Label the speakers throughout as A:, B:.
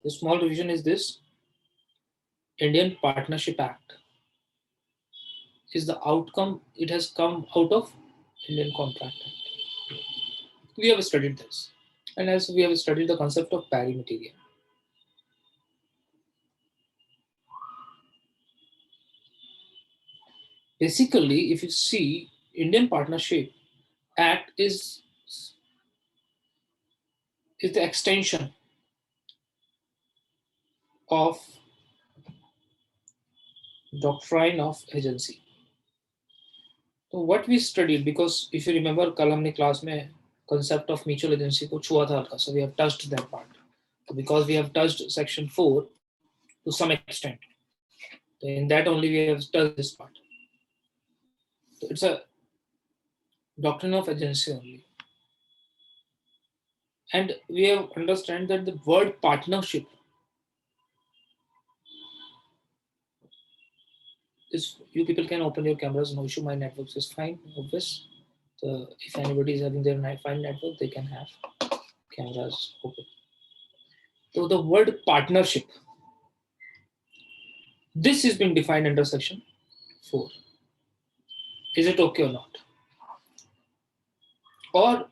A: The small revision is this: Indian Partnership Act is the outcome. It has come out of Indian Contract Act. We have studied this, and as we have studied the concept of pari material. Basically, if you see, Indian Partnership Act is the extension of doctrine of agency. So what we studied, because if you remember कल हमने class में concept of mutual agency को छुआ था हल्का, so we have touched that part. So because we have touched section 4 to some extent, so in that only we have touched this part. So it's a doctrine of agency only, and we have understand that the word partnership is, you people can open your cameras, no issue, my network is fine, obvious. So if anybody is having their fine network, they can have cameras open. So the word partnership, this is being defined under section 4. Is it okay or not? Or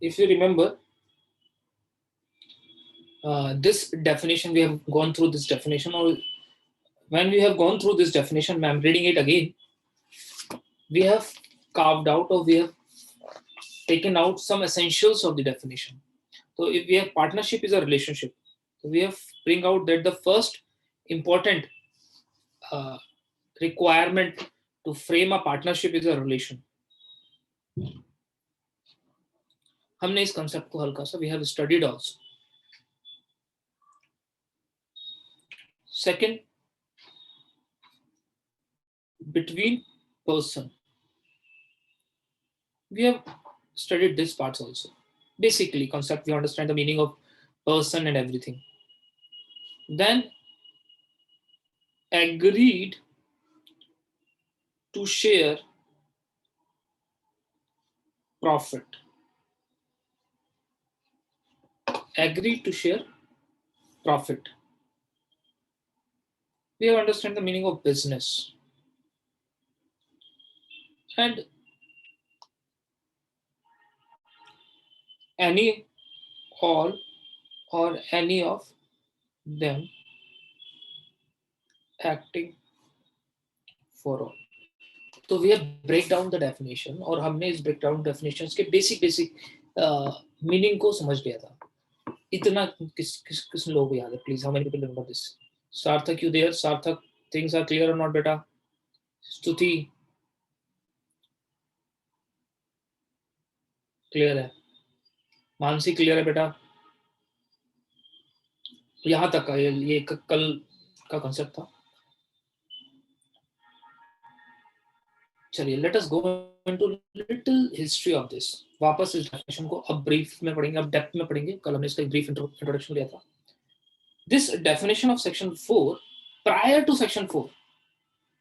A: if you remember, this definition, we have gone through this definition, or when we have gone through this definition, I'm reading it again, we have carved out, or we have taken out some essentials of the definition. So if we have partnership is a relationship, so we have bring out that the first important requirement to frame a partnership is a relation. हमने इस concept को हल्का सा we have studied also. Second, between person. We have studied this parts also. Basically, concept, we understand the meaning of person and everything. Then agreed to share profit. Agreed to share profit. We have understand the meaning of business. And any, all, or any of them acting for all. तो we have break down the definition, और हमने इस break down definitions के basic meaning को समझ लिया था. इतना किस लोगों को याद है? Please, how many people remember this? Sarthak, you there? Sarthak, things are clear or not, beta? Stuti, clear है. मानसी clear है बेटा? यहाँ तक का ये कल का concept था. चलिए, let us go into little history of this. वापस इस definition को अब brief में पढ़ेंगे, अब depth में पढ़ेंगे. कल हमने इसका brief introduction लिया था. This definition of section 4, prior to section 4,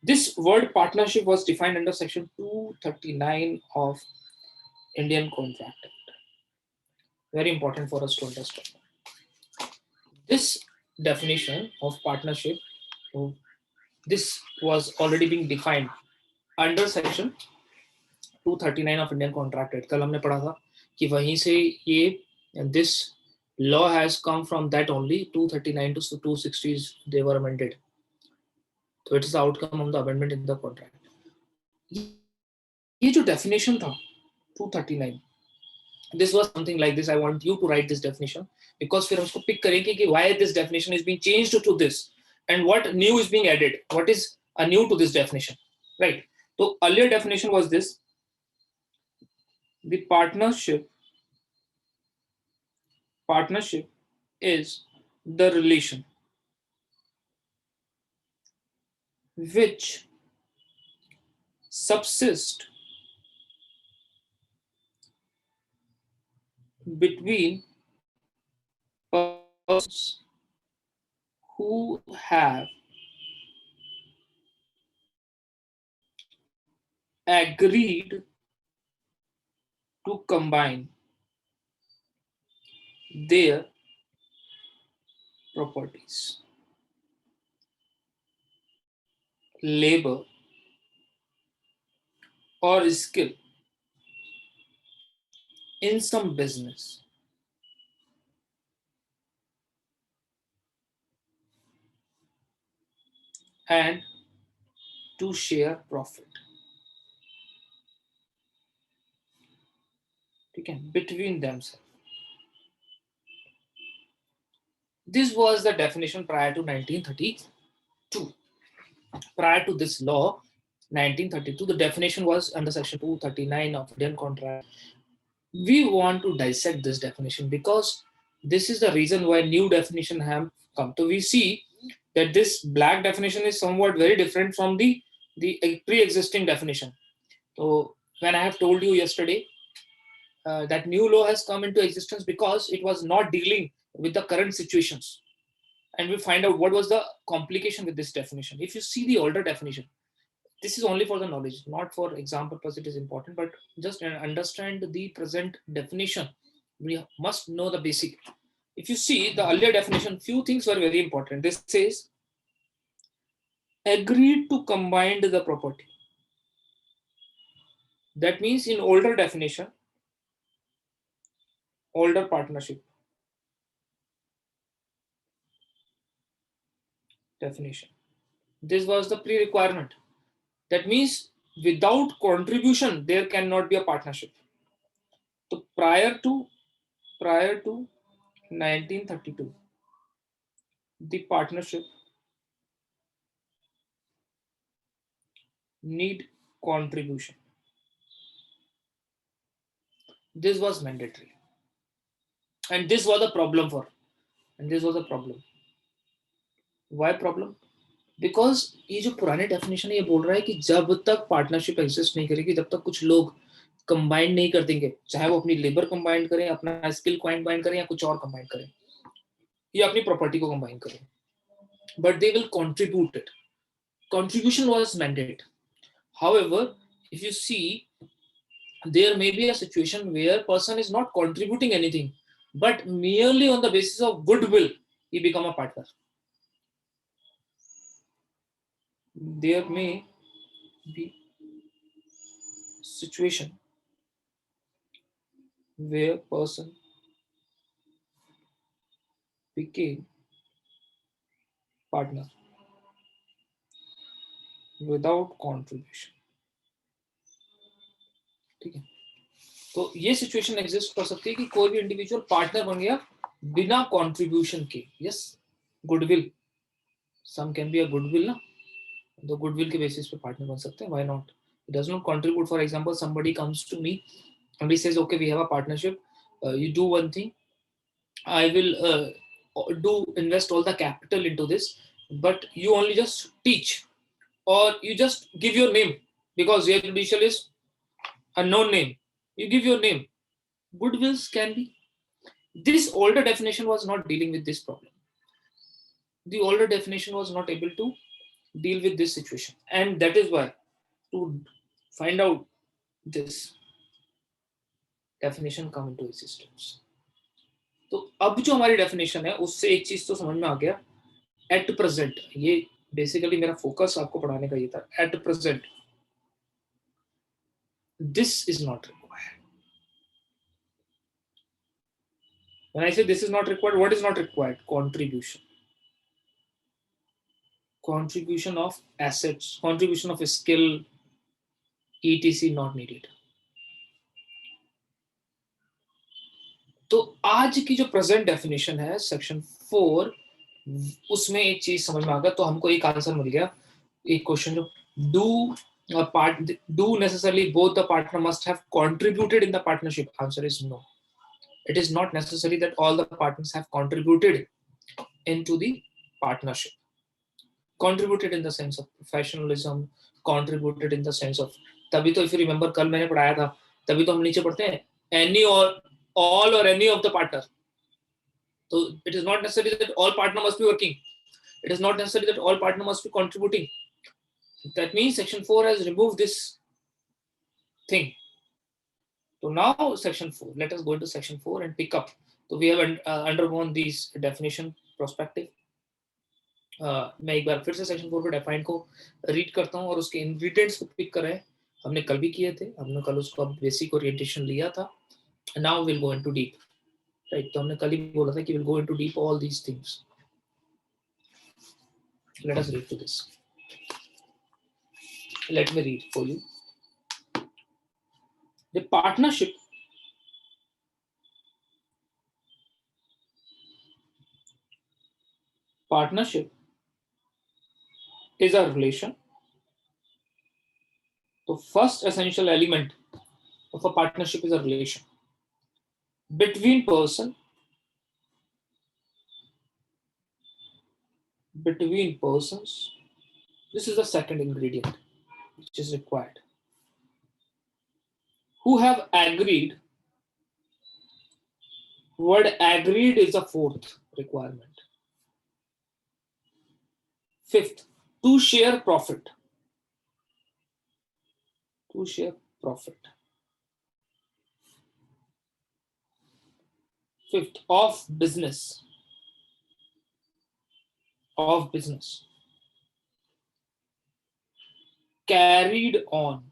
A: this word partnership was defined under section 239 of Indian Contract Act. Very important for us to understand. This definition of partnership, this was already being defined under section 239 of Indian Contract Act. कल हमने पढ़ा था कि वहीं से ये this law has come from that only. 239 to 260s they were amended. So it is the outcome of the amendment in the contract. ये जो definition था 239, this was something like this. I want you to write this definition, because फिर हम उसको pick करेंगे कि why this definition is being changed to this and what new is being added. What is a new to this definition, right? So earlier definition was this: the partnership is the relation which subsist between persons who have agreed to combine their properties, labor or skill in some business and to share profit, ठीक है, between themselves. This was the definition prior to 1932. Prior to this law, 1932, the definition was under section 239 of Indian contract. We want to dissect this definition because this is the reason why new definition have come. So we see that this black definition is somewhat very different from the pre-existing definition. So when I have told you yesterday that new law has come into existence because it was not dealing with the current situations, and we find out what was the complication with this definition. If you see the older definition, this is only for the knowledge, not for exam purpose. It is important, but just understand the present definition. We must know the basic. If you see the earlier definition, few things were very important. This says agreed to combine the property. That means in older definition, older partnership definition, this was the pre-requirement. That means without contribution, there cannot be a partnership. So prior to 1932, the partnership need contribution. This was mandatory, and this was a problem for. And this was a problem. Why problem? Because ये जो पुराने definition है ये बोल रहा है कि जब तक पार्टनरशिप एग्जिस्ट नहीं करेगी, जब तक कुछ लोग कंबाइन नहीं कर देंगे, चाहे वो अपनी लेबर कंबाइन करें, अपना स्किल कंबाइन करें या कुछ और कंबाइन करें, या अपनी प्रॉपर्टी को कंबाइन करें, but they will contribute it. Contribution was mandate. However, if you see, there may be a situation where person is not contributing anything, but merely on the basis of goodwill, he become a partner. There may be situation where person became partner without contribution. ठीक है, तो ये situation exist कर सकती है कि कोई भी इंडिविजुअल पार्टनर बन गया बिना कंट्रीब्यूशन के. Yes, goodwill, some can be a goodwill ना, तो गुडविल के बेसिस पे पार्टनर बन सकते हैं. Why not? It does not contribute. For example, somebody comes to me and he says, okay, we have a partnership, you do one thing, I will do invest all the capital into this, but you only just teach, or you just give your name, because your initial is a known name, you give your name. Goodwills can be. This older definition was not dealing with this problem. The older definition was not able to deal with this situation, and that is why to find out this definition come into existence. तो अब जो हमारी definition है उससे एक चीज तो समझ में आ गया. एट प्रेजेंट, ये बेसिकली मेरा फोकस आपको पढ़ाने का ये था. At present this is not required. When I say this is not required, what is not required? Contribution. Contribution of assets, contribution of skill, etc. not needed. तो आज की जो प्रेजेंट डेफिनेशन है सेक्शन 4, उसमें एक चीज समझ में आ गया. तो हमको एक आंसर मिल गया. एक क्वेश्चन जो do necessarily both the partner must have contributed in the partnership? Answer is no. It is not necessary that all the partners have contributed into the partnership. Contributed in the sense of professionalism, contributed in the sense of, तभी तो if you remember कल मैंने पढ़ाया था, तभी तो हम नीचे पढ़ते हैं any or all or any of the partner. So it is not necessary that all partner must be working. It is not necessary that all partner must be contributing. That means section 4 has removed this thing. So now section 4, let us go into section 4 and pick up. So we have undergone these definition prospective. मैं एक बार फिर से section 4 के डेफाइन को read करता हूँ और उसके इंग्रेडिएंट्स को पिक कर रहे हैं। हमने कल भी किए थे, हमने कल उसको बेसिक ओरिएंटेशन लिया था। Now will go into deep, right? तो हमने कल ही बोला था कि will go into deep all these things. Let us read to this. Let me read for you. The partnership is a relation. The first essential element of a partnership is a relation between persons. This is the second ingredient which is required. Who have agreed. Word agreed is the fourth requirement. Fifth, to share profit. Fifth, of business. Carried on.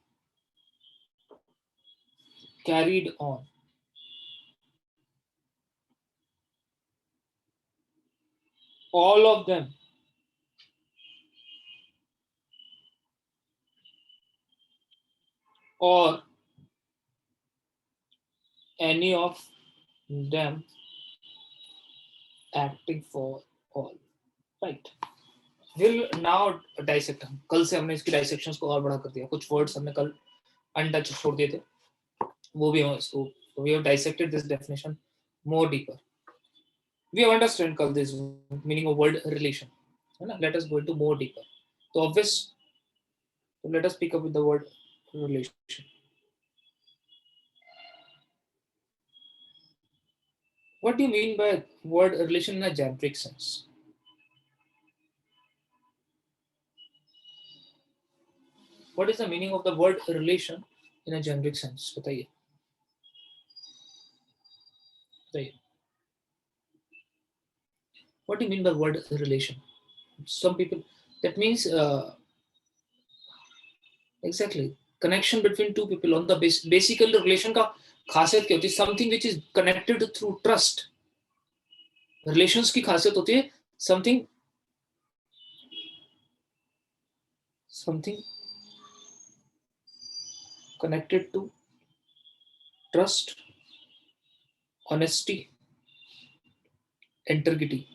A: All of them or any of them acting for all, right? We'll now dissect. कल से हमने इसकी dissections को और बड़ा कर दिया, कुछ words हमने कल untouched छोड़ दिए थे, वो भी हम इसको, we have dissected this definition more deeper. We have understood कल this meaning of word relation, है ना? Let us go into more deeper. So obvious, so let us pick up with the word relation. What do you mean by word relation in a generic sense? What is the meaning of the word relation in a generic sense? बताइए. What do you mean by word relation? Some people, that means exactly connection between two people on the basically relation का खासियत क्या होती है? Something which is connected through trust. Relations की खासियत होती है something connected to trust, honesty, integrity.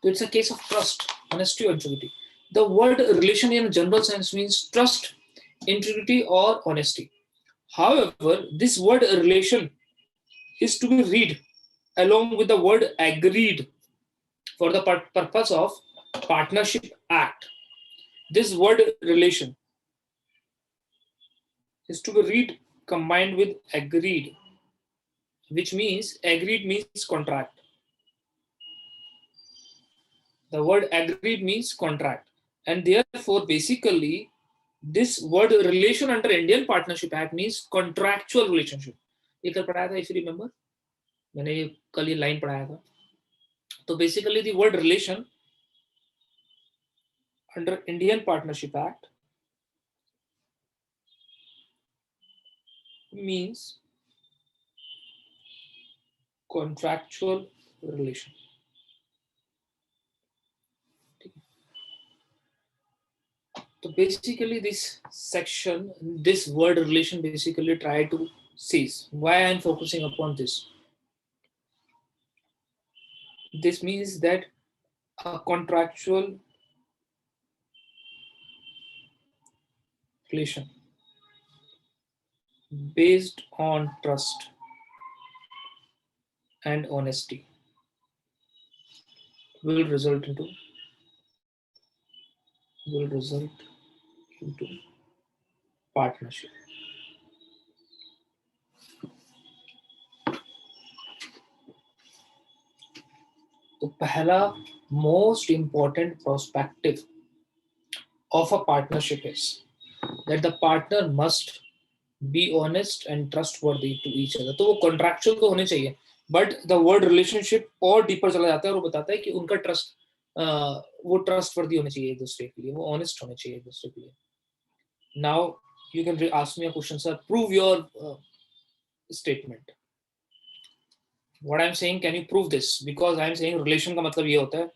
A: So it's a case of trust, honesty, or integrity. The word relation in a general sense means trust, integrity, or honesty. However, this word relation is to be read along with the word agreed for the purpose of Partnership Act. This word relation is to be read combined with agreed, which means agreed means contract. The word agreed means contract, and therefore basically this word relation under Indian Partnership Act means contractual relationship. ये कल पढ़ाया था, if you remember, मैंने ये कल ये line पढ़ाया था. तो basically the word relation under Indian Partnership Act means contractual relation. So basically this section, this word relation basically try to see why I am focusing upon this. This means that a contractual relation based on trust and honesty will result into partnership. तो पहला most important perspective of a partnership is that the partner must be honest and trustworthy to each other. तो वो contractual तो होने चाहिए, but the word relationship और deeper चला जाता है और वो बताता है कि उनका ट्रस्ट, वो ट्रस्टवर्दी होने चाहिए एक दूसरे के लिए, वो ऑनेस्ट होने चाहिए एक दूसरे के लिए. Now you can ask me a question, sir prove your statement. What I am saying, can you prove this? Because I am saying relation का मतलब ये होता है,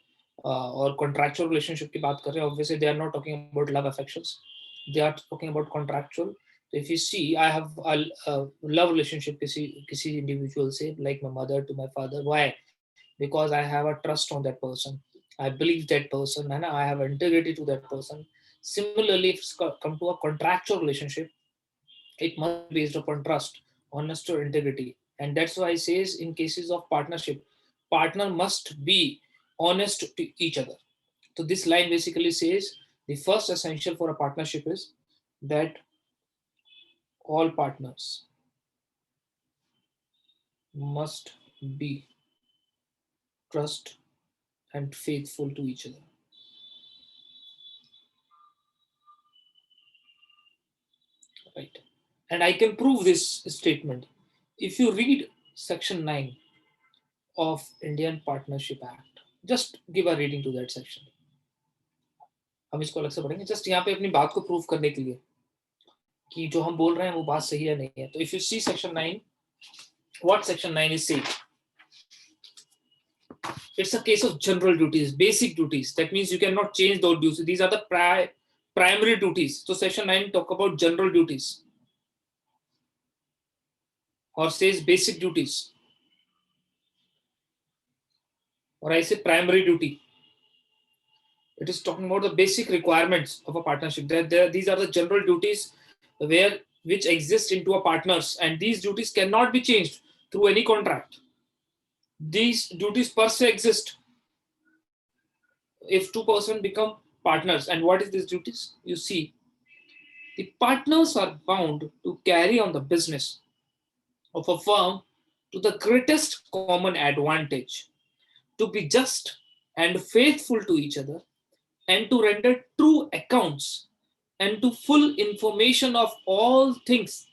A: और कॉन्ट्रैक्चुअल रिलेशनशिप की बात कर रहे हैं. Obviously they are not talking about love affections, they are talking about contractual. So if you see, I have a love relationship किसी individual से, like my mother to my father. Why? Because I have a trust on that person. I believe that person and I have integrity to that person. Similarly, if it's come to a contractual relationship, it must be based upon trust, honesty, or integrity. And that's why it says in cases of partnership, partner must be honest to each other. So this line basically says the first essential for a partnership is that all partners must be trust and faithful to each other. Right. And I can prove this statement. If you read section 9 of Indian Partnership Act, just give a reading to that section. हम इसको अलग से पढ़ेंगे, just यहाँ पे अपनी बात को प्रूव करने के लिए कि जो हम बोल रहे हैं वो बात सही है नहीं है. तो if you see section 9, what section 9 is saying, it's a case of general duties, basic duties. That means you cannot change those duties. These are the primary duties. So section 9 talk about general duties, or says basic duties, or I say primary duty. It is talking about the basic requirements of a partnership. These are the general duties where which exist into a partners, and these duties cannot be changed through any contract. These duties per se exist if two persons become partners. And what is these duties? You see, the partners are bound to carry on the business of a firm to the greatest common advantage, to be just and faithful to each other, and to render true accounts and to full information of all things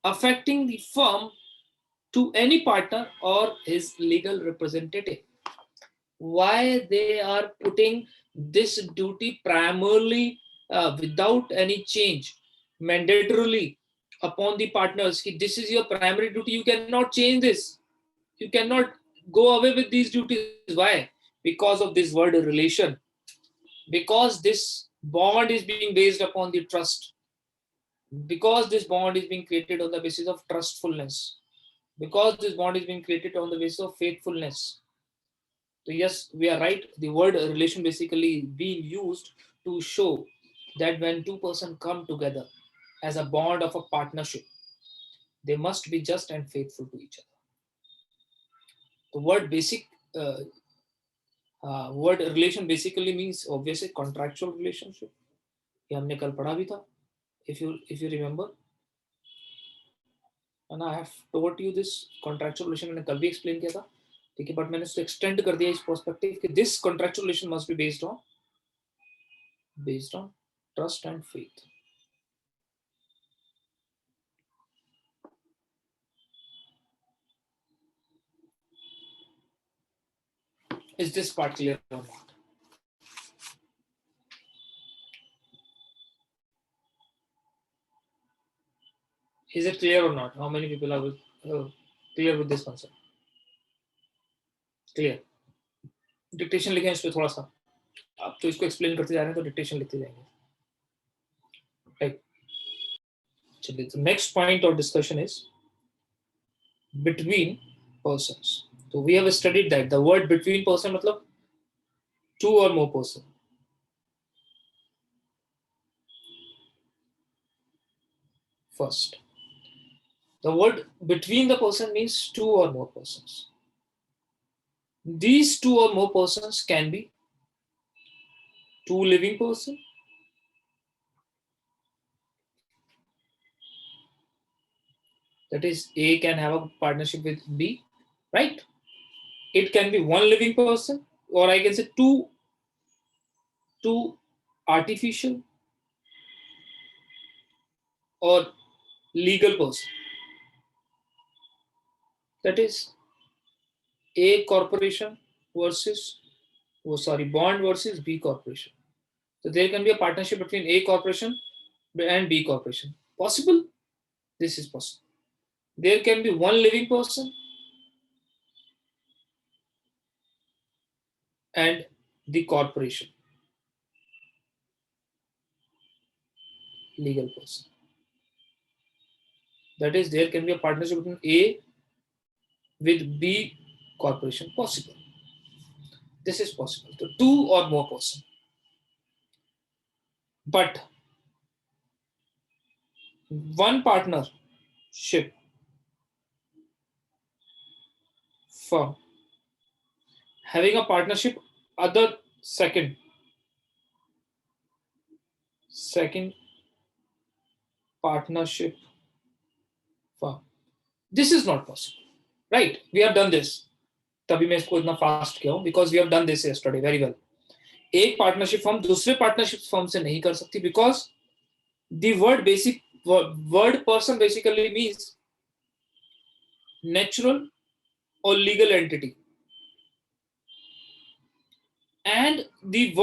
A: affecting the firm to any partner or his legal representative. Why they are putting this duty primarily, without any change, mandatorily upon the partners? This is your primary duty, you cannot change this, you cannot go away with these duties. Why? Because of this word relation, because this bond is being based upon the trust, because this bond is being created on the basis of trustfulness, because this bond is being created on the basis of faithfulness. So yes, we are right. The word relation basically being used to show that when two persons come together as a bond of a partnership, they must be just and faithful to each other. The word basic, word relation basically means obviously contractual relationship. ये हमने कल पढ़ा भी था. If you remember, and I have told you this contractual relation मैंने कल भी explain किया था. ठीक है, बट मैंने उसको एक्सटेंड कर दिया इस पर्सपेक्टिव कि this contractual relation must be based on trust and faith. Is this part clear or not? Is it clear or not? How many people are clear with this concept? Clear. Dictation लिखें इस पे थोड़ा सा. आप तो इसको explain करते जा रहे हैं तो डिक्टेशन लिखते जाएंगे. Right. चलिए, the next point of discussion is between persons. So we have studied that the word between person मतलब two or more person. First, the word between the person means two or more persons. These two or more persons can be two living person, that is A can have a partnership with B, right? It can be one living person, or I can say two artificial or legal person. That is A corporation versus, bond versus B corporation. So there can be a partnership between A corporation and B corporation. Possible? This is possible. There can be one living person and the corporation, legal person. That is, there can be a partnership between A with B corporation. Possible. This is possible. So two or more person. But one partnership firm having a partnership other second partnership firm. This is not possible, right? We have done this. तभी मैं इसको इतना fast किया हूं because we have done this yesterday very well. एक partnership firm दूसरे partnership firm से नहीं कर सकती because the word person basically means natural or legal entity, and the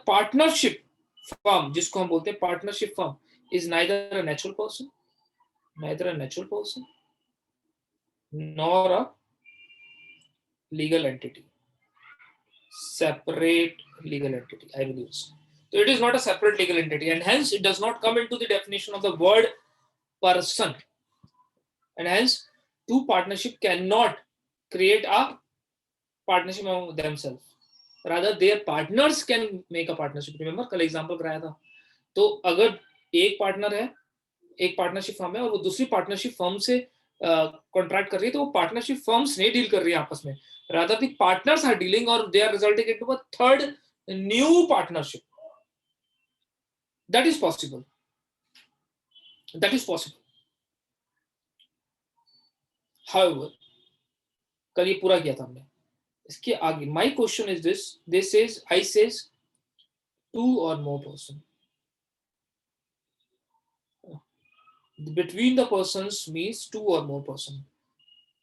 A: partnership firm जिसको हम बोलते हैं partnership firm is neither a natural person nor a legal entity. Separate legal entity, I will use. So it is not a separate legal entity, and hence it does not come into the definition of the word person. And hence, two partnership cannot create a partnership among themselves. Rather, their partners can make a partnership. Remember, कल example कराया था. तो अगर एक partner है, एक partnership firm है और वो दूसरी पार्टनरशिप फर्म से कॉन्ट्रैक्ट कर रही है, तो वो पार्टनरशिप फर्म्स नहीं डील कर रही है आपस में. Rather, the partners are dealing, or they are resulting into a third new partnership. That is possible. However, कल ये पूरा किया था हमने. इसके आगे my question is this. I says two or more person. Between the persons means two or more person.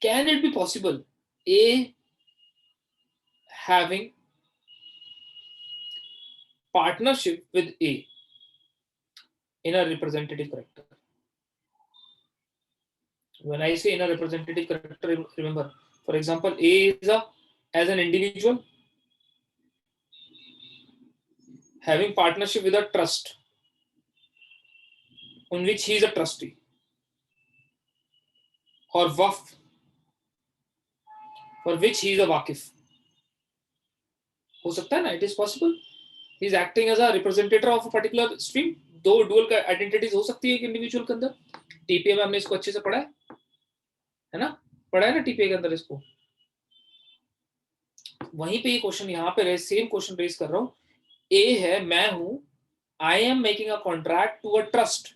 A: Can it be possible A having partnership with A in a representative character? When I say in a representative character, remember, for example, A is as an individual having partnership with a trust on which he is a trustee, or waqf for which he is a waqif. हो सकता है ना? It is possible. He is acting as a representative of a particular stream. दो dual identities हो सकती है एक individual के अंदर. TPA में हमने इसको अच्छे से पढ़ा है ना? पढ़ा है ना TPA के अंदर इसको. वहीं पे ये क्वेश्चन यहाँ पे सेम क्वेश्चन रेज कर रहा हूँ. A है, मैं हूं, I am making a contract to a trust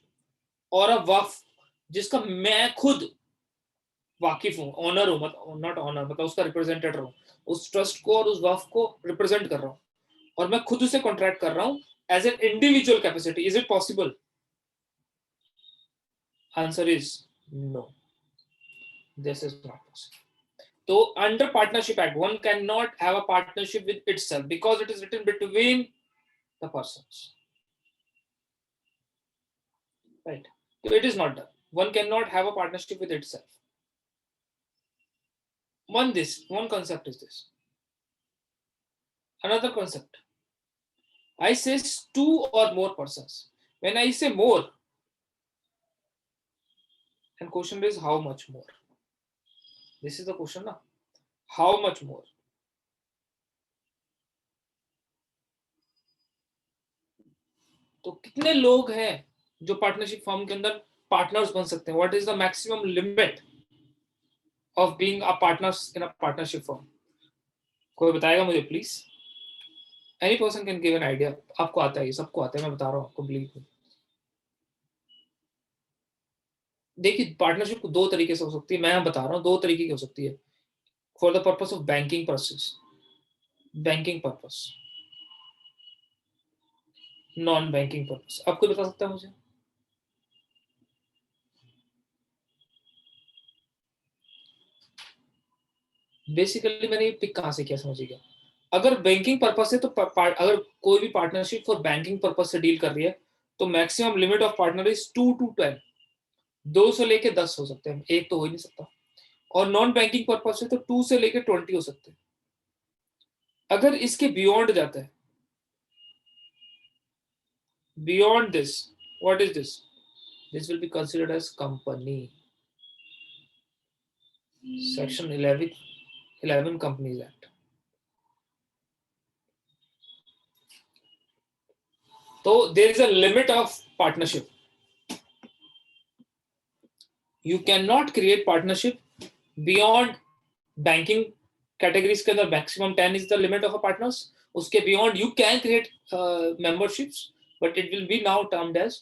A: और a वक्फ जिसका मैं खुद वाकिफ हूं, ऑनर हूं, मतलब नॉट ऑनर, मतलब उसका रिप्रेजेंटेटिव हूं, उस ट्रस्ट को और उस वक्फ को रिप्रेजेंट कर रहा हूं, और मैं खुद उसे कॉन्ट्रैक्ट कर रहा हूं as an individual capacity. Is it possible? Answer is no, this is not possible. So under partnership act one cannot have a partnership with itself because it is written between the persons, right? So it is not done. One cannot have a partnership with itself. One concept is this. Another concept, I say two or more persons. When I say more, and question is how much more? This is the question now. How much more? तो कितने लोग हैं जो partnership firm के अंदर partners बन सकते हैं? What is the maximum limit of being a partners in a partnership firm? कोई बताएगा मुझे please? Any person can give an idea. आपको आता है, सबको आता है, मैं बता रहा हूँ आपको, बिलीव मी. देखिए, पार्टनरशिप को दो तरीके से हो सकती है, मैं बता रहा हूँ दो तरीके की हो सकती है. For the purpose of banking process, banking purpose, non banking purpose. आपको बता सकता है मुझे? बेसिकली मैंने ये पिक कहाँ से किया समझिएगा, अगर बैंकिंग पर्पस से तो अगर कोई भी पार्टनरशिप फॉर बैंकिंग पर्पस से डील कर रही है तो maximum limit of partner is 2 to 10, 2 से लेके 10 हो सकते हैं, एक तो हो ही नहीं सकता। और नॉन बैंकिंग पर्पस से तो 2 से लेके 20 हो सकते हैं। अगर इसके बियॉन्ड जाता है, beyond this, what is this, this will be considered as company. Section 11 companies act. तो there is a limit of partnership, you can not create partnership beyond banking categories के अंदर maximum 10 is the limit of a partners. उसके beyond you can create memberships, but it will be now termed as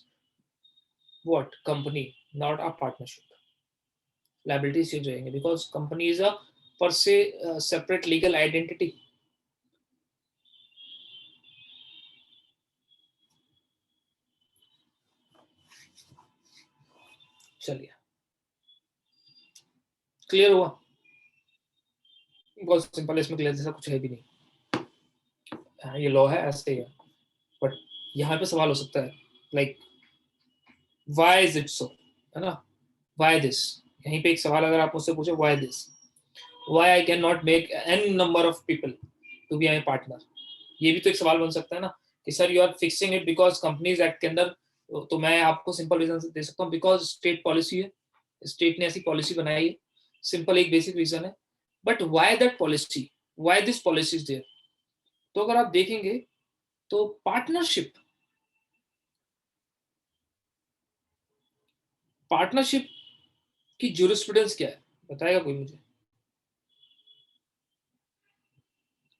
A: what, company, not a partnership. Liabilities change हो जाएंगे because company is अ पर से separate legal identity. चलिए, clear हुआ? बहुत simple है, इसमें क्लियर जैसा कुछ है भी नहीं। हाँ, ये लॉ है, ऐसे ही है। बट यहाँ पे सवाल हो सकता है like why is it so, है ना, व्हाई दिस। यहीं पे एक सवाल अगर आप मुझसे पूछे why this, why I can not make an number of people to be my partner, ये भी तो एक सवाल बन सकता है ना कि sir you are fixing it because companies act के अंदर। तो मैं आपको सिंपल रीजन दे सकता हूँ, बिकॉज स्टेट पॉलिसी है, स्टेट ने ऐसी पॉलिसी बनाई है, सिंपल एक बेसिक रीजन है। But why that policy, why this policy is there? तो अगर आप देखेंगे तो पार्टनरशिप, पार्टनरशिप की ज्यूरिस्प्रूडेंस क्या है, बताएगा कोई मुझे?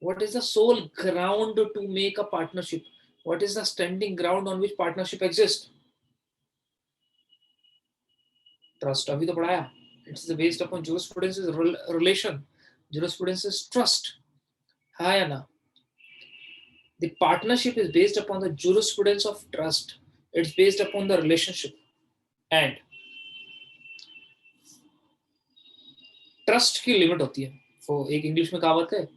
A: What is the sole ground to make a partnership? What is the standing ground on which partnership exists? Trust, अभी तो पढ़ाया। It's based upon jurisprudence is relation. Jurisprudence is trust. हाँ या ना? The partnership is based upon the jurisprudence of trust. It's based upon the relationship. And trust की limit होती है। So एक इंग्लिश में कहावत है,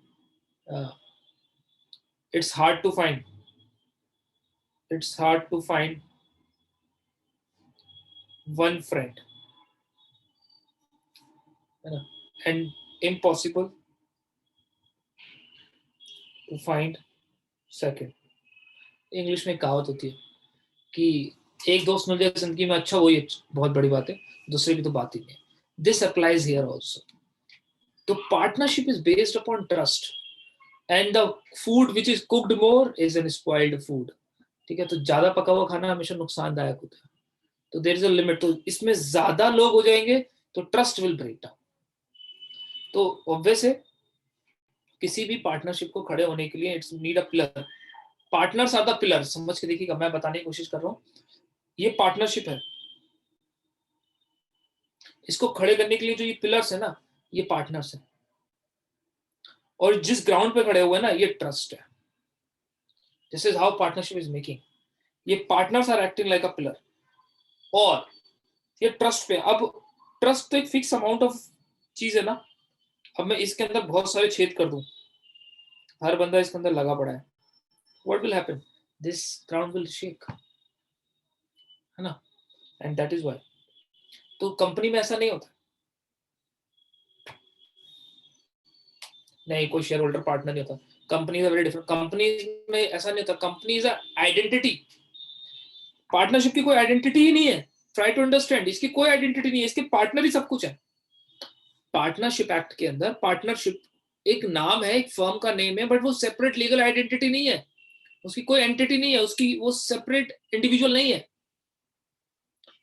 A: it's hard to find. It's hard to find one friend, है ना? And impossible to find second. English में कहावत होती है कि एक दोस्त मिल जाए जिंदगी में, अच्छा वही बहुत बड़ी बात है, दूसरे की तो बात ही नहीं। This applies here also. तो partnership is based upon trust, and the food which is cooked more is an spoiled food. ठीक है, तो ज्यादा पका हुआ खाना हमेशा नुकसानदायक होता है। तो देयर इज अ लिमिट, तो इसमें ज्यादा लोग हो जाएंगे तो ट्रस्ट विल ब्रेक डाउन। तो ऑब्वियस है किसी भी पार्टनरशिप को खड़े होने के लिए it's need a pillar. Partners are the pillar, समझ के देखिएगा, मैं बताने की कोशिश कर रहा हूँ। ये पार्टनरशिप है, इसको खड़े करने के लिए जो ये पिलर्स है ना, ये पार्टनर्स है। और जिस ग्राउंड पे खड़े हुए हैं ना, ये ट्रस्ट है। This is how partnership is making. ये partners are acting like a pillar. और ये ट्रस्ट पे, अब ट्रस्ट तो एक फिक्स अमाउंट ऑफ चीज है ना। अब मैं इसके अंदर बहुत सारे छेद कर दूं, हर बंदा इसके अंदर लगा पड़ा है, what will happen? This ground will shake, है ना? And that is why. तो कंपनी में ऐसा नहीं होता, नहीं कोई शेयर होल्डर पार्टनर नहीं होता। Company is very different. Company में ऐसा नहीं होता, कंपनी इज आइडेंटिटी। पार्टनरशिप की कोई आइडेंटिटी ही नहीं है। ट्राई टू अंडरस्टैंड, इसकी कोई आइडेंटिटी नहीं है, इसके पार्टनर ही सब कुछ है। पार्टनरशिप एक्ट के अंदर पार्टनरशिप एक नाम है, एक फर्म का नेम है, बट वो सेपरेट लीगल आइडेंटिटी नहीं है, उसकी कोई एंटिटी नहीं है, उसकी वो सेपरेट इंडिविजुअल नहीं है।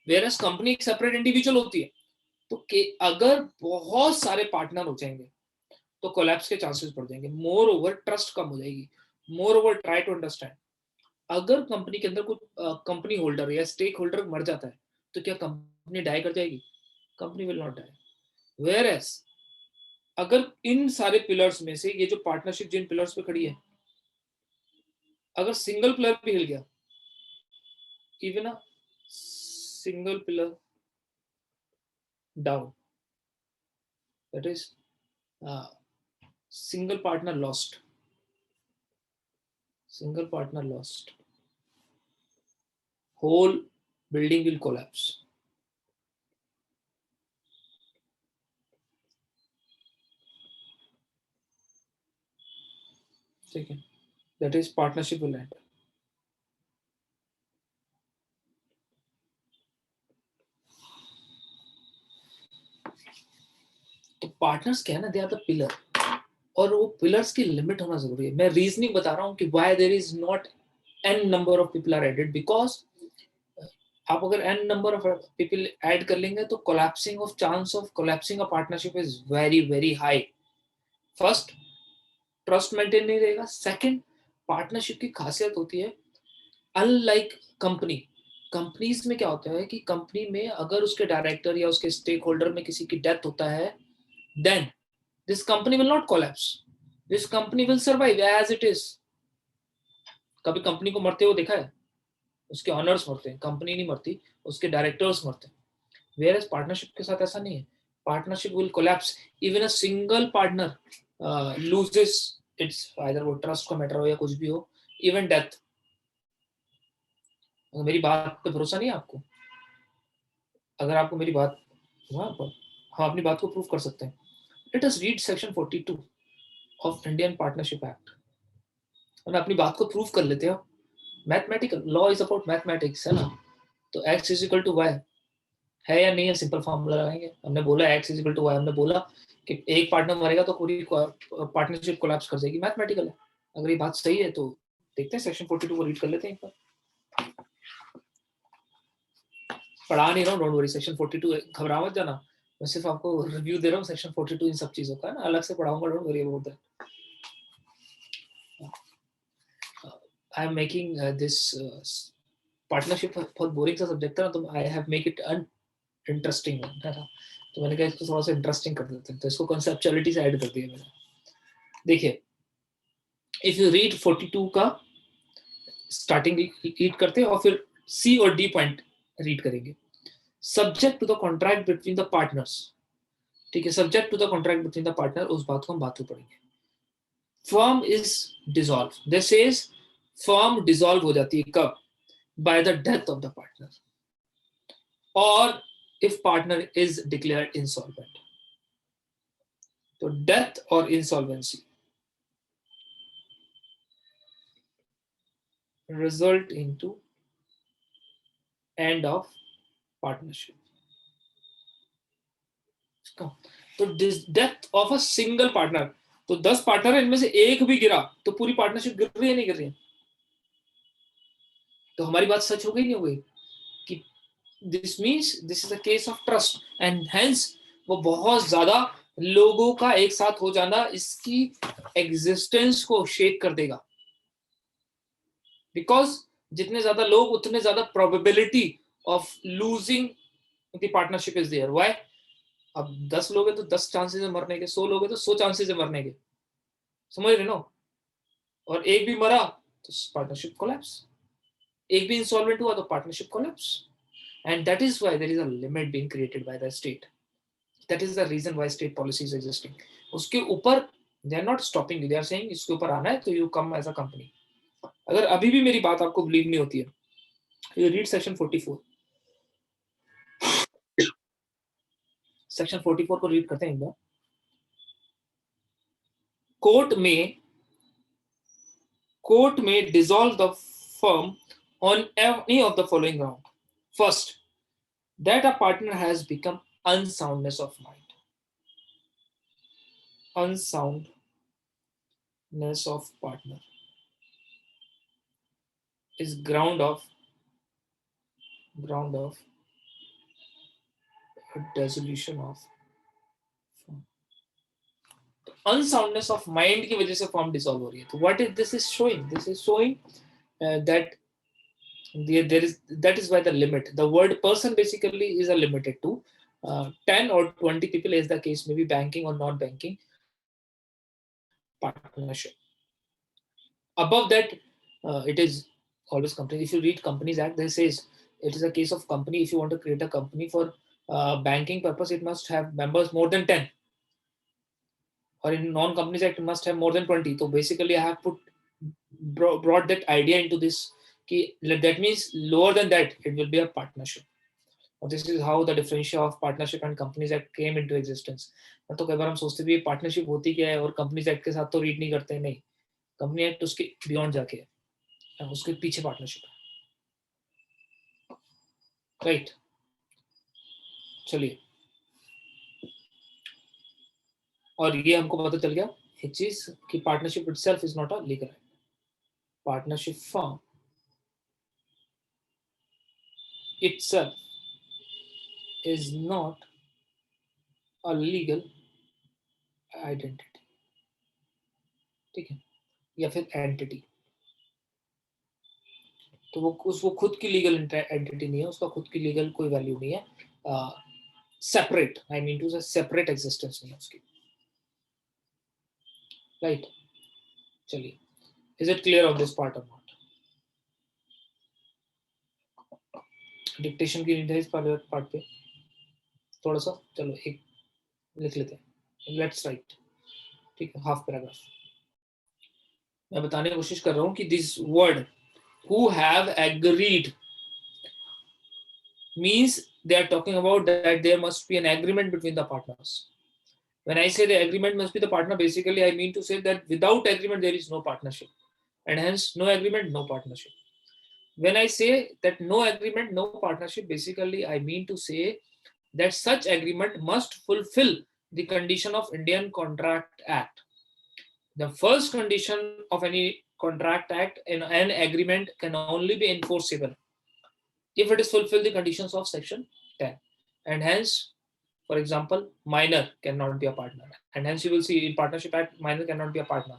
A: वेरस कंपनी एक सेपरेट इंडिविजुअल होती है। तो अगर बहुत सारे पार्टनर हो जाएंगे तो कोलैप्स के चांसेस बढ़ जाएंगे। मोर ओवर ट्रस्ट कम हो जाएगी। More over try to understand, अगर कंपनी के अंदर कोई कंपनी होल्डर या स्टेक होल्डर मर जाता है तो क्या कंपनी डाई कर जाएगी? Company will not die. Where as अगर इन सारे पिलर्स में से ये जो पार्टनरशिप जिन पिलर्स पे खड़ी है, अगर सिंगल पिलर भी हिल गया, even a single pillar down, that is single partner lost, single partner lost, whole building will collapse. ठीक है, that is partnership will end. तो पार्टनर्स क्या है ना, दे आर द पिलर, और वो पिलर्स की लिमिट होना जरूरी है. मैं रीजनिंग बता रहा हूँ कि why there is not n number of people are added, because आप अगर n number of people add कर लेंगे तो collapsing of chance of collapsing a partnership is very very high. First, trust maintain नहीं रहेगा. सेकंड, पार्टनरशिप की खासियत होती है अनलाइक कंपनी, कंपनीज में क्या होता है कि कंपनी में अगर उसके डायरेक्टर या उसके स्टेक होल्डर में किसी की डेथ होता है, then this company will not collapse, this company will survive as it is. कभी कंपनी को मरते हुए देखा है? उसके ऑनर्स मरते हैं, कंपनी नहीं मरती, उसके डायरेक्टर्स मरते हैं. वेयर एज पार्टनरशिप के साथ ऐसा नहीं है. Partnership will collapse, even a single partner loses it's, either वो ट्रस्ट का मैटर हो या कुछ भी हो, इवन डेथ. मेरी बात पे भरोसा नहीं है आपको? अगर आपको मेरी बात, हाँ अपनी बात को प्रूव कर सकते हैं. Let us read section 42 of Indian partnership act, और अपनी बात को प्रूव कर लेते हो. Mathematical law is about mathematics, है ना? तो x is equal to Y है या नहीं है, सिंपल फॉर्मूला लगाएंगे. हमने बोला x is equal to Y, हमने बोला कि एक पार्टनर मरेगा तो पूरी पार्टनरशिप कोलैप्स कर जाएगी. मैथमेटिकल है. अगर ये बात सही है तो देखते हैं, सेक्शन 42 को रीड कर लेते हैं एक बार. पढ़ा नहीं रहा हूँ, डोंट वरी. सेक्शन 42 घबरा मत जाना, मैं सिर्फ आपको रिव्यू दे रहा हूँ सेक्शन 42 इन सब चीजों का, ना अलग से पढ़ाऊंगा, don't worry about that. I am making this partnership बहुत बोरिंग सा सब्जेक्ट था ना, तो I have make it interesting, है ना? तो मैंने कहा इसको थोड़ा सा इंटरेस्टिंग कर देते हैं, तो इसको कॉन्सेप्चुअलिटी से ऐड कर दिया मैंने. देखिए, इफ यू रीड 42 का स्टार्टिंग रीड करते हैं और फिर सी और डी पॉइंट रीड करेंगे. Subject to the contract between the partners, ठीक है, subject to the contract between the partner, उस बात को हम बात में पढ़ेंगे. Firm is dissolve, this is firm dissolve हो जाती है कब? By the death of the partner, और if partner is declared insolvent. तो डेथ और insolvency result into end of partnership. तो death of a single partner, तो 10 पार्टनर है, इनमें से एक भी गिरा तो पूरी पार्टनरशिप गिर रही है नहीं गिर रही है? तो हमारी बात सच हो गई नहीं हो गई कि this means this is a case of trust, and hence वो बहुत ज्यादा लोगों का एक साथ हो जाना इसकी एग्जिस्टेंस को शेक कर देगा. बिकॉज जितने ज्यादा लोग उतने ज्यादा probability of losing the partnership is there. Why? अब 10 लोग हैं तो 10 चांसेस है मरने के, 100 लोग हैं तो 100 चांसेस है मरने के. समझ रहे नो? और एक भी मरा तो पार्टनरशिप कोलैप्स, एक भी इंसॉल्वेंट हुआ तो partnership collapse. And that is why there is a limit being created by the state. That is the reason why state policy is existing. उसके ऊपर they are not stopping you, they are saying इसके ऊपर आना है तो you come as a company. अगर अभी भी मेरी बात आपको बिलीव नहीं होती है, यू रीड सेक्शन 44. सेक्शन 44 को रीड करते हैं एक बार. कोर्ट में dissolve the firm on any of the following ground. First, that a partner has become unsoundness of mind. Unsoundness of partner is ground of dissolution of firm. Unsoundness of mind की वजह से form dissolve हो रही है. तो what is this is showing? This is showing that that is why the limit, the word person basically is a limited to 10 or 20 people, as the case may be, banking or non banking partnership. Above that, it is always company. If you read Companies Act, this says it is a case of company. If you want to create a company for banking purpose, it must have members more than 10. or in Non-Companies Act must have more than 20. So basically, I have brought that idea into this. That means lower than that, it will be a partnership. This is how the differentiation of Partnership and Companies Act came into existence. तो कई बार हम सोचते भी partnership होती क्या है और companies act के साथ तो रीड नहीं करते, नहीं, कंपनी एक्ट उसके बियॉन्ड जाके है, उसके पीछे पार्टनरशिप है, राइट। चलिए, और ये हमको पता चल गया एक चीज कि partnership itself is not a legal act. Partnership firm itself is not a legal identity, ठीक है, या फिर एंटिटी। तो वो खुद की लीगल एंटिटी नहीं है, उसका खुद की लीगल कोई वैल्यू नहीं है, सेपरेट, आई मीन टू से सेपरेट एग्जिस्टेंस नहीं है उसकी, राइट। चलिए, is it clear on this part और नॉट? डिक्टेशन की नीड है इस पार्ट पे थोड़ा सा, चलो एक लिख लेते हैं, लेट्स राइट, ठीक है, हाफ पैराग्राफ। मैं बताने की कोशिश कर रहा हूँ कि this word who have agreed means they are talking about that there must be an agreement between the partners. When I say the agreement must be the partner, basically I mean to say that without agreement there is no partnership, and hence no agreement, no partnership. When I say that no agreement, no partnership, basically I mean to say that such agreement must fulfill the condition of Indian Contract Act. The first condition of any contract act in an agreement can only be enforceable if it is fulfill the conditions of section 10, and hence, for example, minor cannot be a partner, and hence you will see in partnership act minor cannot be a partner,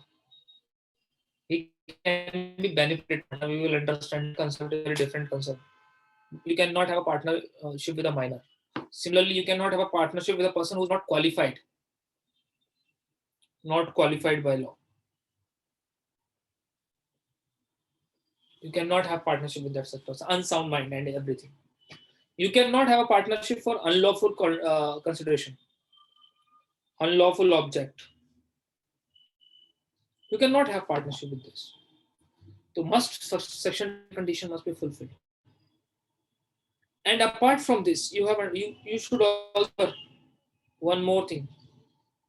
A: he can be benefited partner. We will understand concept is a very different concept. You cannot have a partnership with a minor. Similarly, you cannot have a partnership with a person who is not qualified by law. You cannot have partnership with that sector, unsound mind and everything. You cannot have a partnership for unlawful consideration, unlawful object. You cannot have partnership with this. So section condition must be fulfilled. And apart from this, you should also one more thing.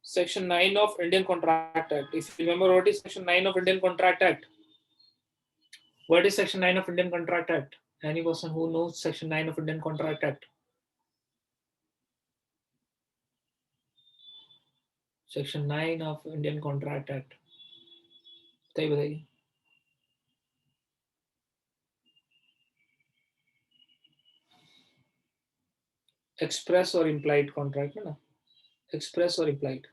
A: Section 9 of Indian Contract Act. If you remember what is Section 9 of Indian Contract Act? What is Section 9 of Indian Contract Act? Any person who knows Section 9 of Indian Contract Act? Section 9 of Indian Contract Act. बताइए। Express और implied contract है ना, express और implied,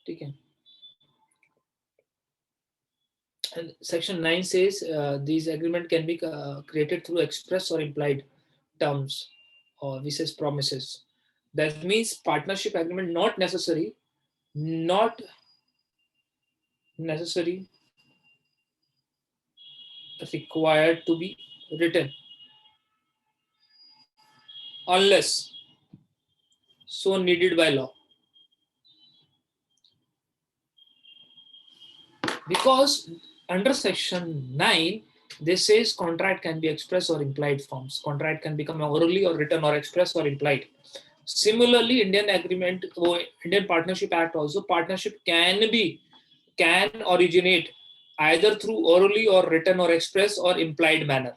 A: ठीक है। And section 9 says these agreement can be created through express or implied terms or we says promises. That means partnership agreement not necessary required to be written unless so needed by law. Because under section 9, this says contract can be express or implied forms. Contract can become orally or written or express or implied. Similarly, Indian Partnership Act also, partnership can originate either through orally or written or express or implied manner.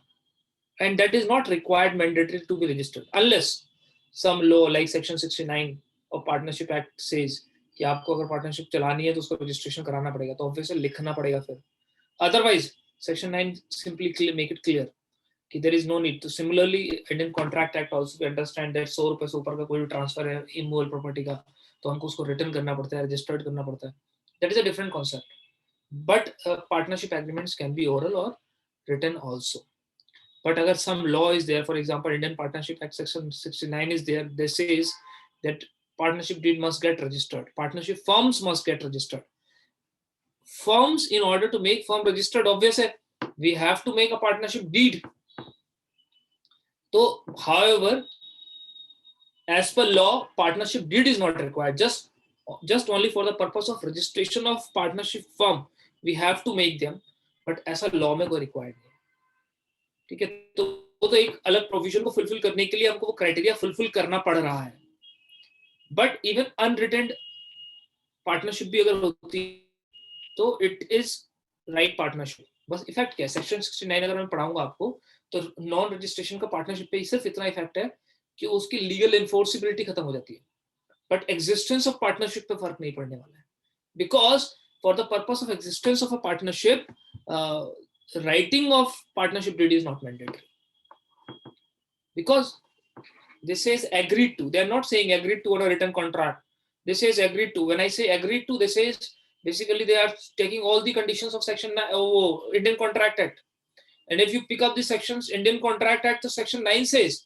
A: And that is not required mandatory to be registered unless some law like section 69 of Partnership Act says कि आपको अगर partnership चलानी है तो उसको registration कराना पड़ेगा, तो ऑब्वियसली लिखना पड़ेगा फिर। Otherwise section 9 simply make it clear कि देयर इज नो नीड। तो similarly Indian contract act also we understand that 100 रुपए से ऊपर का कोई भी ट्रांसफर है इमूवेबल प्रॉपर्टी का तो हमको उसको रिटर्न करना पड़ता है, रजिस्टर्ड करना पड़ता है। That is a different concept, but partnership agreements can be oral or written also. But agar some law is there, for example, Indian Partnership Act section 69 is there, they says that partnership deed must get registered. Partnership firms must get registered. Firms, in order to make firm registered, obviously, we have to make a partnership deed. So, however, as per law, partnership deed is not required. Just just only for the purpose of registration of partnership firm we have to make them, but ऐसा law में कोई required नहीं, ठीक है। तो वो तो एक अलग प्रोविजन को फुलफिल करने के लिए हमको वो क्राइटेरिया फुलफिल करना पड़ रहा है, बट इवन अनरिटेंड पार्टनरशिप भी अगर होती तो इट इज राइट पार्टनरशिप। बस इफेक्ट क्या है, सेक्शन 69 अगर मैं पढ़ाऊंगा आपको, तो नॉन रजिस्ट्रेशन का पार्टनरशिप पे सिर्फ इतना इफेक्ट है कि उसकी लीगल एनफोर्सिबिलिटी खत्म हो जाती है, बट एग्जिस्टेंस ऑफ पार्टनरशिप पे फर्क नहीं पड़ने वाला है, because for the purpose of existence of a partnership writing of partnership deed is not mandatory, because this says agreed to. They are not saying agreed to on a written contract. This says agreed to. When I say agreed to, this is basically they are taking all the conditions of section Indian Contract Act. And if you pick up the sections, Indian Contract Act, the section 9 says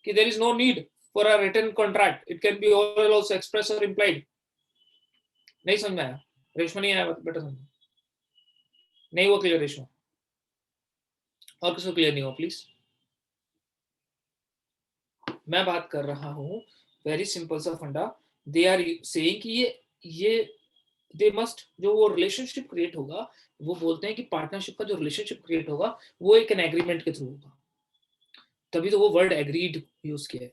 A: that there is no need for a written contract. It can be oral also, express or implied. नहीं समझ में आया? रेशमा नहीं आया? बेटा समझ नहीं हुआ क्लियर रेशमा? और किसी को क्लियर नहीं हुआ प्लीज? मैं बात कर रहा हूँ वेरी सिंपल सा फंडा। दे आर सेइंग कि ये दे मस्ट, जो वो रिलेशनशिप क्रिएट होगा, वो बोलते हैं कि पार्टनरशिप का जो रिलेशनशिप क्रिएट होगा वो एक एग्रीमेंट के थ्रू होगा, तभी तो वो वर्ड एग्रीड यूज किया है।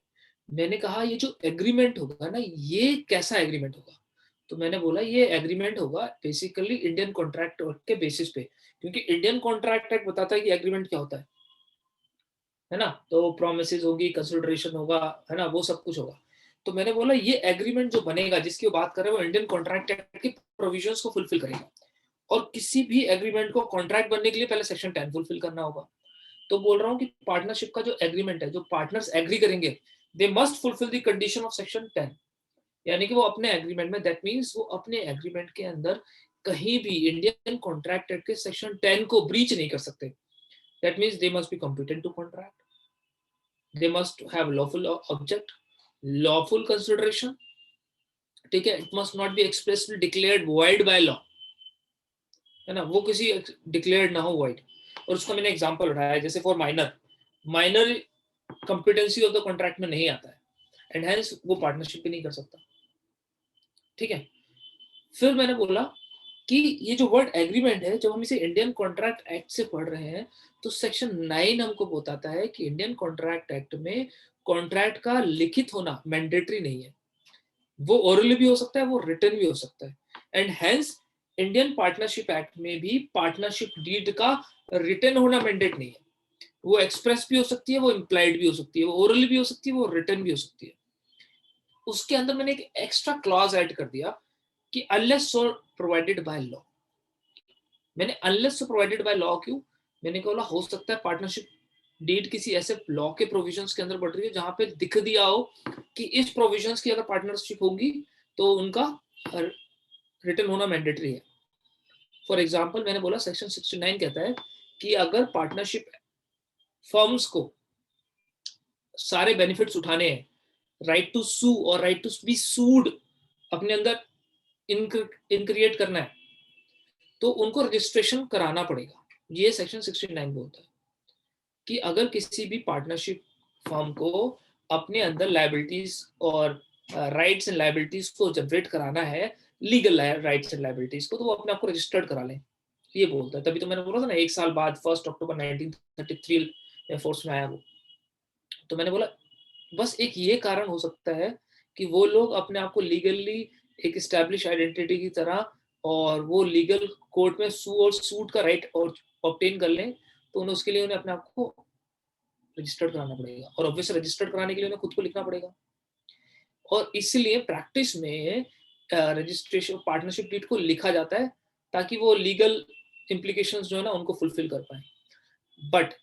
A: मैंने कहा ये जो एग्रीमेंट होगा ना, ये कैसा एग्रीमेंट होगा? तो मैंने बोला ये एग्रीमेंट होगा बेसिकली इंडियन कॉन्ट्रैक्ट के बेसिस पे, क्योंकि इंडियन कॉन्ट्रैक्ट एक्ट बताता है कि एग्रीमेंट क्या होता है ना। तो प्रोमिसेस होगी, कंसिडरेशन होगा, है ना, वो सब कुछ होगा। तो मैंने बोला ये एग्रीमेंट जो बनेगा जिसकी वो बात कर रहे हैं वो इंडियन कॉन्ट्रैक्ट एक्ट के प्रोविजंस को फुलफिल करेगा, और किसी भी एग्रीमेंट को कॉन्ट्रैक्ट बनने के लिए पहले सेक्शन 10 फुलफिल करना होगा। तो बोल रहा हूँ कि पार्टनरशिप का जो एग्रीमेंट है, जो पार्टनर्स एग्री करेंगे, they must fulfil the condition of section 10, यानी कि वो अपने एग्रीमेंट में, दैट मींस वो अपने एग्रीमेंट के अंदर कहीं भी इंडियन कॉन्ट्रैक्ट एक्ट के सेक्शन 10 को ब्रीच नहीं कर सकते। That means they must be competent to contract, they must have lawful object, lawful consideration, ठीक है। it must not be expressly declared void by law, है ना, वो किसी डिक्लेयर्ड ना हो void। और उसका मैंने एग्जांपल उठाया, जैसे for minor competency of the contract में नहीं आता है, एंड हेंस वो पार्टनरशिप भी नहीं कर सकता, ठीक है। फिर मैंने बोला कि ये जो वर्ड एग्रीमेंट है, जब हम इसे इंडियन कॉन्ट्रैक्ट एक्ट से पढ़ रहे हैं, तो सेक्शन 9 हमको बताता है कि इंडियन कॉन्ट्रैक्ट एक्ट में कॉन्ट्रैक्ट का लिखित होना मैंडेटरी नहीं है, वो ओरली भी हो सकता है, वो रिटन भी हो सकता है, and hence Indian partnership act में भी पार्टनरशिप डीड का रिटन होना मैंडेट नहीं है। वो एक्सप्रेस भी हो सकती है, वो इम्प्लाइड भी हो सकती है, वो ओरली भी हो सकती है, वो रिटन भी हो सकती है। उसके अंदर मैंने एक एक्स्ट्रा क्लॉज ऐड कर दिया कि unless so provided by law. मैंने unless so provided by law क्यों? मैंने बोला हो सकता है पार्टनरशिप डीड किसी ऐसे लॉ के प्रोविजंस के अंदर बढ़ रही है जहां पे दिख दिया हो कि इस प्रोविजंस की अगर पार्टनरशिप होगी तो उनका रिटर्न होना मैंडेटरी है। फॉर एग्जांपल मैंने बोला सेक्शन 69 कहता है कि अगर पार्टनरशिप फर्म्स को सारे बेनिफिट्स उठाने हैं, राइट टू सू और राइट टू बी सूड अपने अंदर इनक्रिएट करना है, तो उनको रजिस्ट्रेशन कराना पड़ेगा। ये सेक्शन 69 बोलता है कि अगर किसी भी पार्टनरशिप फर्म को अपने अंदर लायबिलिटीज और राइट्स एंड लायबिलिटीज को जनरेट कराना है, लीगल राइट्स एंड लायबिलिटीज को, तो वो अपने आप को रजिस्टर्ड करा लें, ये बोलता है। तभी तो मैंने बोला था ना 1 साल बाद 1 अक्टूबर 1933 में फोर्स में आया वो। तो मैंने बोला बस एक ये कारण हो सकता है कि वो लोग अपने आप को लीगली एक एस्टैब्लिश आइडेंटिटी की तरह और वो लीगल कोर्ट में सू और सूट का राइट और ऑब्टेन कर लें, तो उन्हें उसके लिए उन्हें अपने आप को रजिस्टर्ड कराना पड़ेगा, और ऑब्वियसली रजिस्टर्ड कराने के लिए उन्हें खुद को लिखना पड़ेगा। और इसलिए प्रैक्टिस में रजिस्ट्रेशन पार्टनरशिप डीड को लिखा जाता है ताकि वो लीगल इम्प्लीकेशंस जो है ना उनको फुलफिल कर पाए। बट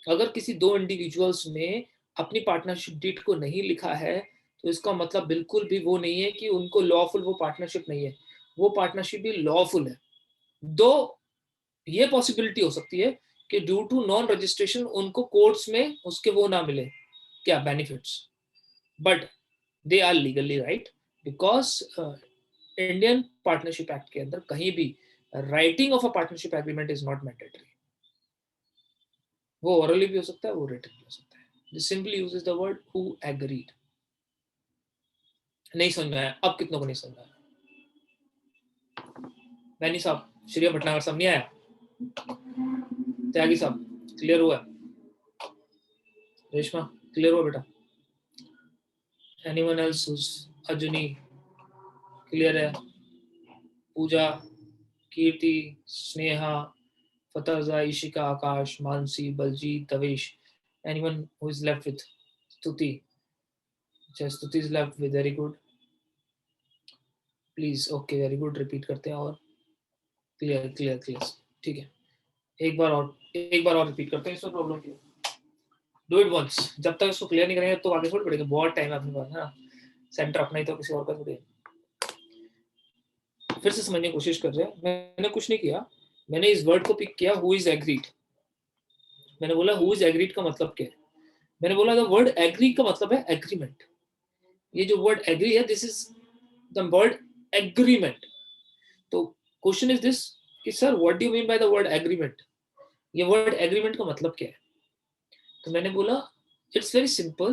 A: अगर किसी दो इंडिविजुअल्स ने अपनी पार्टनरशिप डीड को नहीं लिखा है, तो इसका मतलब बिल्कुल भी वो नहीं है कि उनको लॉफुल वो पार्टनरशिप नहीं है, वो पार्टनरशिप भी लॉफुल है। दो ये पॉसिबिलिटी हो सकती है कि ड्यू टू नॉन रजिस्ट्रेशन उनको कोर्ट्स में उसके वो ना मिले क्या benefits, but they are legally right, because Indian partnership act के अंदर कहीं भी writing of a partnership agreement is not mandatory. वो ओरली भी हो सकता है, वो रिटन भी हो सकता है। This simply uses the word who agreed. नहीं समझ में आया? अब कितनों को नहीं समझ में आया? मैनी साहब, श्रेया भटनागर साहब नहीं आया, त्यागी साहब क्लियर हुआ, रेशमा क्लियर हुआ बेटा, एनीवन एल्स, अजुनी क्लियर है, Pooja, Kirti, Sneha, Fatarja, Ishika, Akash, Mansi, Baljeet, Davesh, anyone who is left with Stuti? Stuti is left with, very good, please, okay very good, repeat करते हैं और क्लियर क्लियर क्लियर, ठीक है, एक बार और रिपीट करते हैं, इसमें प्रॉब्लम क्या है, डू इट वंस, जब तक इसको क्लियर नहीं करेंगे तो आगे थोड़ी पड़ेगा, बहुत टाइम है अपने पास, है ना, सेंटर अपना ही तो किसी और का थोड़ी। फिर से समझने की कोशिश कर रहे हैं, मैंने कुछ नहीं किया, मैंने इस वर्ड को पिक किया, हु इज एग्रीड, मैंने बोला हु इज एग्रीड का मतलब क्या है, मैंने बोला द वर्ड एग्री का मतलब है एग्रीमेंट, ये जो वर्ड एग्री है this is the word agreement. तो क्वेश्चन इज दिस कि sir what do you mean by the word agreement, ये वर्ड एग्रीमेंट का मतलब क्या है, तो मैंने बोला it's very simple,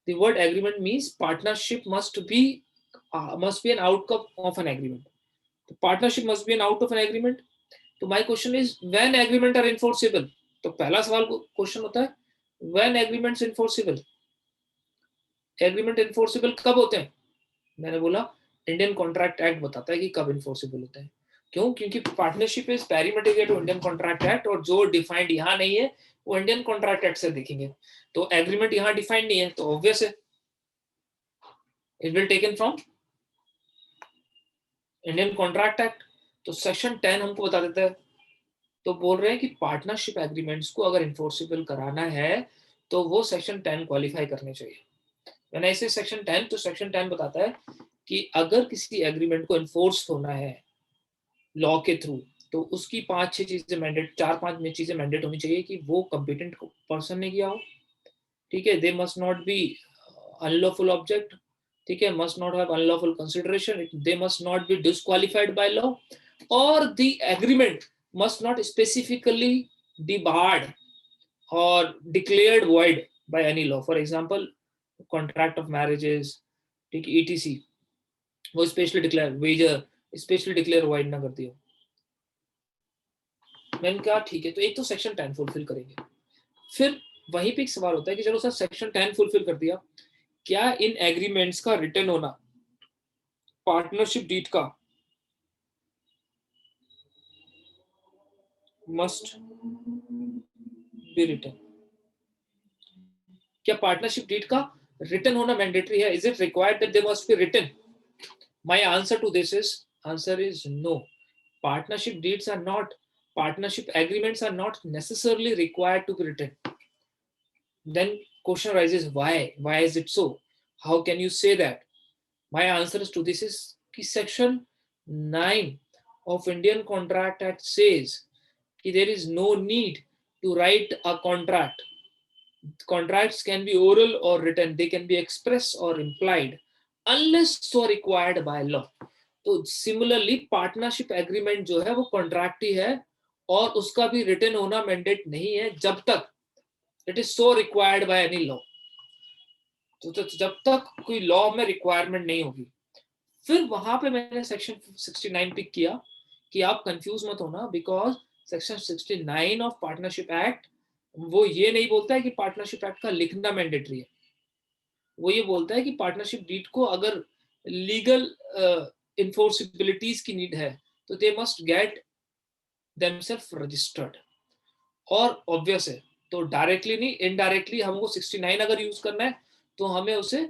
A: the word agreement means partnership must be an outcome of an agreement, तो partnership must be an out of an agreement. तो my question is when agreement are enforceable, तो पहला सवाल क्वेश्चन होता है when agreements enforceable, agreement enforceable कब होते हैं, मैंने बोला इंडियन कॉन्ट्रैक्ट एक्ट बताता है कि कब इनफोर्सेबल होते हैं, क्यों, क्योंकि partnership is pari material to Indian contract act, और जो डिफाइंड यहाँ नहीं है वो इंडियन कॉन्ट्रैक्ट एक्ट से देखेंगे, तो एग्रीमेंट यहाँ डिफाइंड नहीं है तो ऑब्वियस है it will taken from Indian contract act. तो सेक्शन 10 हमको बता देता है, तो बोल रहे हैं कि पार्टनरशिप एग्रीमेंट्स को अगर इन्फोर्सेबल कराना है तो वो सेक्शन 10 क्वालिफाई करने चाहिए। मैंने ऐसे सेक्शन 10, तो सेक्शन 10 बताता है कि अगर किसी एग्रीमेंट को इन्फोर्स होना है लॉ के थ्रू, तो उसकी 5-6 चीजें मैंडेट, 4-5 चीजें मैंडेट होनी चाहिए कि वो कंपिटेंट पर्सन ने किया हो, ठीक है, they must not be unlawful object, ठीक है, must not have unlawful consideration, they must not be disqualified by law, और the agreement must not specifically debarred or declared void by any law, for example contract of marriages, ठीक है, etc, वो specially declare wager specially declare void ना करती हो। मैंने कहा ठीक है, तो एक तो सेक्शन 10 फुलफिल करेंगे, फिर वहीं पे एक सवाल होता है कि चलो सर सेक्शन 10 फुलफिल कर दिया, क्या इन एग्रीमेंट्स का रिटर्न होना, पार्टनरशिप डीड का मस्ट बी रिटर्न, क्या पार्टनरशिप डीड का रिटर्न होना मैंडेटरी है, is it required that they must be written, my answer to this is, answer is no, partnership deeds are not, partnership agreements are not necessarily required to be written. Then question arises, why is it so, how can you say that, my answer is to this is कि section 9 of Indian Contract Act says कि there is no need to write a contract, contracts can be oral or written, they can be express or implied unless so required by law। तो similarly partnership agreement जो है वो contract ही है और उसका भी written होना मैंडेट नहीं है जब तक it is so required by any law, तो जब तक कोई लॉ में रिक्वायरमेंट नहीं होगी। फिर वहां पे मैंने सेक्शन 69 पिक किया कि आप कंफ्यूज मत होना, because section 69 of partnership act वो ये नहीं बोलता है कि पार्टनरशिप एक्ट का लिखना मैंडेटरी है, वो ये बोलता है कि पार्टनरशिप डीड को अगर लीगल इन्फोर्सिबिलिटीज की नीड है तो they must get themselves registered, और ऑब्वियस है तो डायरेक्टली नहीं इनडायरेक्टली हमको 69 अगर यूज करना है तो हमें उसे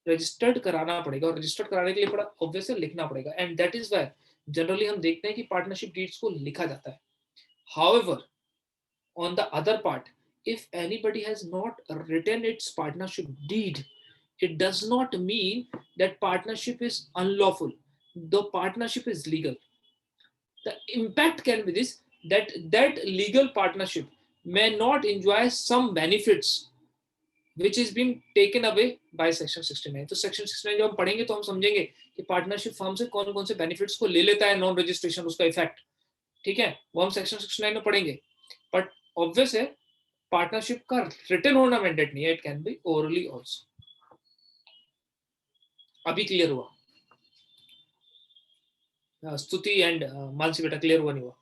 A: रजिस्टर्ड कराना पड़ेगा, और रजिस्टर्ड कराने के लिए पड़ा ऑब्वियस है लिखना पड़ेगा, and that is why generally हम देखते हैं कि पार्टनरशिप डीड्स को लिखा जाता है। However on the other part, if anybody has not written its partnership deed, it does not mean that partnership is unlawful, the partnership is legal. The impact can be this, that legal partnership may not enjoy some benefits which is being taken away by section 69। तो section 69 जब हम पढ़ेंगे तो हम समझेंगे कि partnership firm से कौन कौन से बेनिफिट्स को ले लेता है नॉन रजिस्ट्रेशन, उसका इफेक्ट, ठीक है, वो हम सेक्शन 69 में पढ़ेंगे। बट ऑब्वियस है पार्टनरशिप का रिटन होना मैंडेट नहीं है, it can be orally also. अभी क्लियर हुआ? स्तुति एंड मानसी बेटा क्लियर हुआ नहीं हुआ?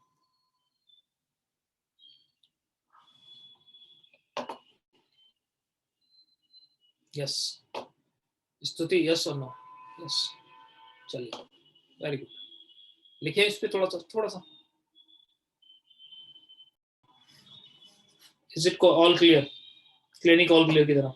A: यस स्तुति, यस और नो? यस, चलिए वेरी गुड, लिखिए इस पे थोड़ा सा। Is it all clear? Clinic all clear की तरह